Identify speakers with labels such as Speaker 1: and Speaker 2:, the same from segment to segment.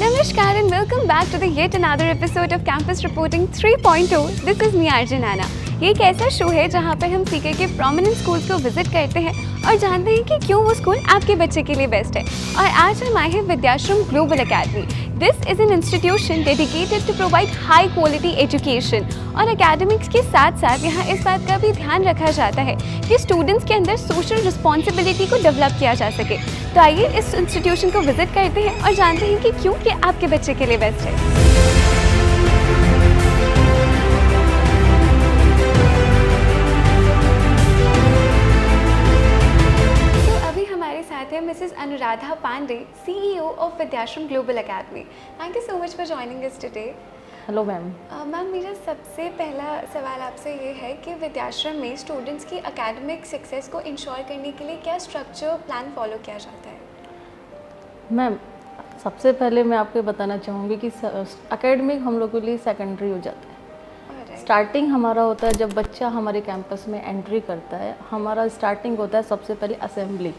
Speaker 1: Namaskar and welcome back to the yet another episode of Campus Reporting 3.0. This is me Arjun Anna. ये एक ऐसा show है जहाँ पे हम सीके के प्रोमिनेंट स्कूल्स को विजिट करते हैं और जानते हैं कि क्यों वो स्कूल आपके बच्चे के लिए बेस्ट है। और आज हम आए हैं Vidyashram global academy. This is an institution dedicated to provide high quality education और एकेडमिक्स के साथ साथ यहाँ इस बात का भी ध्यान रखा जाता है कि स्टूडेंट्स के अंदर सोशल रिस्पॉन्सिबिलिटी को डेवलप किया जा सके। तो आइए इस इंस्टीट्यूशन को विजिट करते हैं और जानते हैं कि क्यों ये आपके बच्चे के लिए बेस्ट है। Mrs. Anuradha Pandey, CEO of Vidyashram Global Academy. Thank you so much for joining us today.
Speaker 2: Hello ma'am.
Speaker 1: Ma'am मेरा सबसे पहला सवाल आपसे ये है कि विद्याश्रम में स्टूडेंट्स की एकेडमिक सक्सेस को इंश्योर करने के लिए क्या स्ट्रक्चर प्लान फॉलो किया जाता है?
Speaker 2: मैम सबसे पहले मैं आपको बताना चाहूँगी कि एकेडमिक हम लोग के लिए सेकेंडरी हो जाता है। स्टार्टिंग हमारा होता है जब बच्चा हमारे कैंपस में एंट्री करता है। हमारा स्टार्टिंग होता है सबसे पहले असेंबली,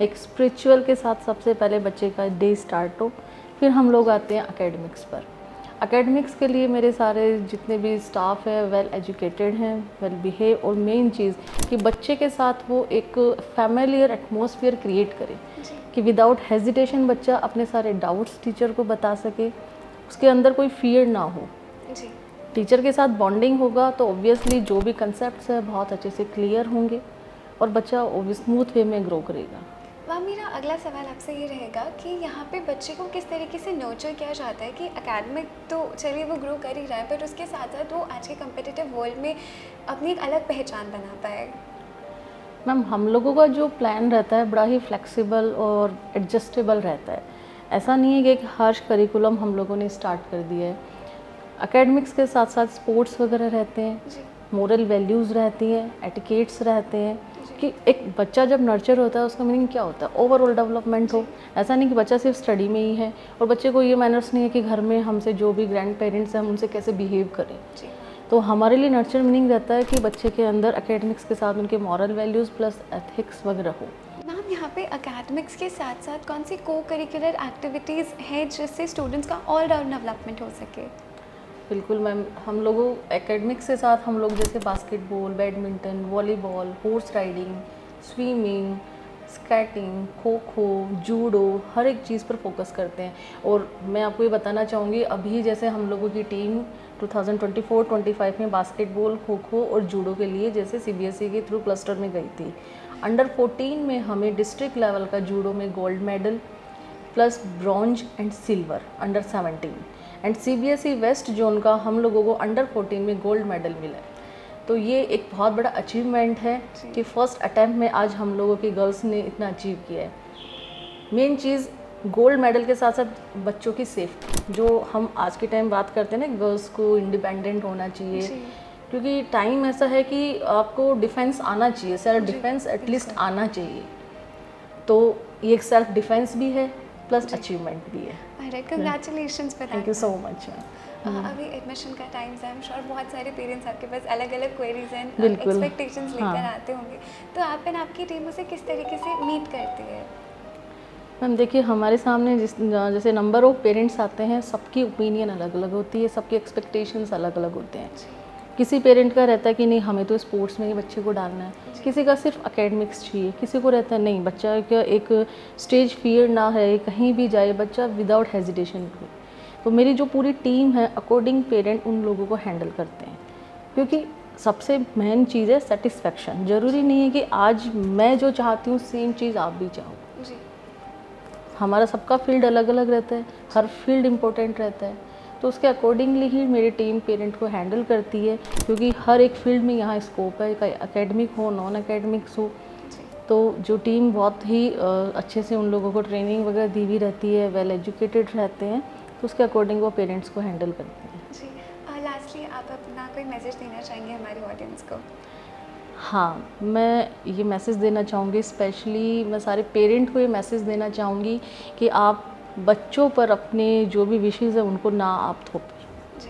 Speaker 2: एक स्पिरिचुअल के साथ सबसे पहले बच्चे का डे स्टार्ट हो, फिर हम लोग आते हैं एकेडमिक्स पर। एकेडमिक्स के लिए मेरे सारे जितने भी स्टाफ है वेल एजुकेटेड हैं, वेल बिहेव, और मेन चीज़ कि बच्चे के साथ वो एक फैमिलियर एटमॉस्फेयर क्रिएट करे कि विदाउट हेजिटेशन बच्चा अपने सारे डाउट्स टीचर को बता सके, उसके अंदर कोई फियर ना हो। टीचर के साथ बॉन्डिंग होगा तो ऑब्वियसली जो भी कंसेप्ट्स है बहुत अच्छे से क्लियर होंगे और बच्चा स्मूथ वे में ग्रो करेगा।
Speaker 1: मेरा अगला सवाल आपसे ये रहेगा कि यहाँ पे बच्चे को किस तरीके से नर्चर किया जाता है कि एकेडमिक तो चलिए वो ग्रो कर ही रहा है, पर उसके साथ साथ वो आज के कम्पिटिटिव वर्ल्ड में अपनी एक अलग पहचान बना पाए।
Speaker 2: मैम हम लोगों का जो प्लान रहता है बड़ा ही फ्लेक्सिबल और एडजस्टेबल रहता है। ऐसा नहीं है कि एक हार्श करिकुलम हम लोगों ने स्टार्ट कर दिया है। एकेडमिक्स के साथ साथ स्पोर्ट्स वगैरह रहते हैं, मोरल वैल्यूज़ रहती हैं, एटिकेट्स रहते हैं कि एक बच्चा जब नर्चर होता है उसका मीनिंग क्या होता है, ओवरऑल डेवलपमेंट हो। ऐसा नहीं कि बच्चा सिर्फ स्टडी में ही है और बच्चे को ये मैनर्स नहीं है कि घर में हमसे जो भी ग्रैंड पेरेंट्स हैं हम उनसे कैसे बिहेव करें। तो हमारे लिए नर्चर मीनिंग रहता है कि बच्चे के अंदर एकेडमिक्स के साथ उनके मॉरल वैल्यूज़ प्लस एथिक्स वगैरह हो।
Speaker 1: मैम यहाँ पे एकेडमिक्स के साथ साथ कौन सी को करिकुलर एक्टिविटीज़ हैं जिससे स्टूडेंट्स का ऑल राउंड डेवलपमेंट हो सके?
Speaker 2: बिल्कुल मैम, हम लोगों एकेडमिक्स के साथ हम लोग जैसे basketball, badminton, volleyball, horse riding, swimming, skating, kho kho, judo, हर एक चीज़ पर फोकस करते हैं। और मैं आपको ये बताना चाहूँगी अभी जैसे हम लोगों की टीम 2024-25 में बास्केटबॉल, खो खो और जूडो के लिए जैसे CBSE के थ्रू क्लस्टर में गई थी। अंडर 14 में हमें डिस्ट्रिक्ट लेवल का जूडो में gold medal plus bronze and silver under 17 and CBSE west zone का हम लोगों को अंडर 14 में गोल्ड मेडल मिला है। तो ये एक बहुत बड़ा अचीवमेंट है कि फर्स्ट अटैम्प्ट में आज हम लोगों की गर्ल्स ने इतना अचीव किया है। मेन चीज़ गोल्ड मेडल के साथ साथ बच्चों की सेफ्टी, जो हम आज के टाइम बात करते हैं ना, गर्ल्स को इंडिपेंडेंट होना चाहिए, क्योंकि टाइम ऐसा है कि आपको डिफेंस आना चाहिए, सेल्फ डिफेंस एटलीस्ट आना चाहिए। तो ये एक सेल्फ डिफेंस भी है प्लस अचीवमेंट भी है।
Speaker 1: Congratulations for that.
Speaker 2: Thank you so much.
Speaker 1: अभी एडमिशन का टाइम है, आई एम श्योर बहुत सारे पेरेंट्स आपके पास अलग अलग क्वेरीज एंड
Speaker 2: बिल्कुल
Speaker 1: एक्सपेक्टेशंस लेकर आते होंगे, तो आप एंड आपकी टीम उसे किस तरीके से मीट करती है?
Speaker 2: मैम देखिए हमारे सामने जैसे नंबर ऑफ पेरेंट्स आते हैं, सबकी ओपिनियन अलग अलग होती है, सबके एक्सपेक्टेशंस अलग अलग होते हैं। किसी पेरेंट का रहता है कि नहीं हमें तो स्पोर्ट्स में ही बच्चे को डालना है, किसी का सिर्फ एकेडमिक्स चाहिए, किसी को रहता है नहीं बच्चा का एक स्टेज फियर ना है, कहीं भी जाए बच्चा विदाउट हेजिटेशन हो। तो मेरी जो पूरी टीम है अकॉर्डिंग पेरेंट उन लोगों को हैंडल करते हैं, क्योंकि सबसे मेन चीज़ है सेटिस्फेक्शन। ज़रूरी नहीं है कि आज मैं जो चाहती हूँ सेम चीज़ आप भी चाहो। हमारा सबका फील्ड अलग अलग रहता है, हर फील्ड इम्पोर्टेंट रहता है, तो उसके अकॉर्डिंगली ही मेरी टीम पेरेंट को हैंडल करती है, क्योंकि हर एक फील्ड में यहाँ स्कोप है, चाहे एकेडमिक हो नॉन एकेडमिक्स हो। तो जो टीम बहुत ही अच्छे से उन लोगों को ट्रेनिंग वगैरह दी हुई रहती है, वेल एजुकेटेड रहते हैं, तो उसके अकॉर्डिंग वो पेरेंट्स को हैंडल करते हैं।
Speaker 1: जी, लास्टली आप अपना कोई मैसेज देना चाहेंगे हमारे ऑडियंस को?
Speaker 2: हाँ, मैं ये मैसेज देना चाहूँगी, स्पेशली मैं सारे पेरेंट को ये मैसेज देना चाहूँगी कि आप बच्चों पर अपने जो भी विशेज़ है उनको ना आप थोपें।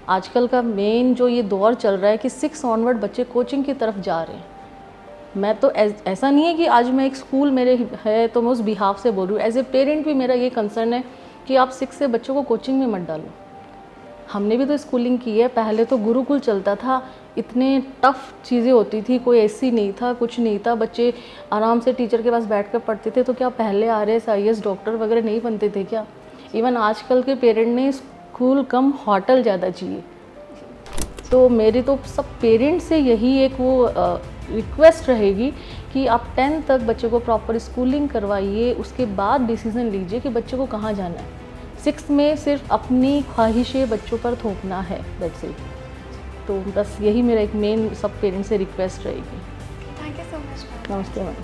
Speaker 2: आजकल का मेन जो ये दौर चल रहा है कि 6 ऑनवर्ड बच्चे कोचिंग की तरफ जा रहे हैं। मैं तो ऐसा नहीं है कि आज मैं एक स्कूल मेरे है तो मैं उस बिहाफ से बोल रही हूँ, एज ए पेरेंट भी मेरा ये कंसर्न है कि आप 6 से बच्चों को कोचिंग में मत डालो। हमने भी तो स्कूलिंग की है, पहले तो गुरुकुल चलता था, इतने टफ चीज़ें होती थी, कोई एसी नहीं था, कुछ नहीं था, बच्चे आराम से टीचर के पास बैठ कर पढ़ते थे। तो क्या पहले RS IAS डॉक्टर वगैरह नहीं बनते थे क्या? इवन आजकल के पेरेंट ने स्कूल कम होटल ज़्यादा चाहिए। तो मेरी तो सब पेरेंट्स से यही एक वो रिक्वेस्ट रहेगी कि आप 10th तक बच्चे को प्रॉपर स्कूलिंग करवाइए, उसके बाद डिसीज़न लीजिए कि बच्चे को कहाँ जाना है। 6th में सिर्फ अपनी ख्वाहिशें बच्चों पर थोपना है, दैट्स इट। तो बस यही मेरा एक मेन सब पेरेंट्स से रिक्वेस्ट रहेगी।
Speaker 1: Thank you so much.
Speaker 2: नमस्ते मैम।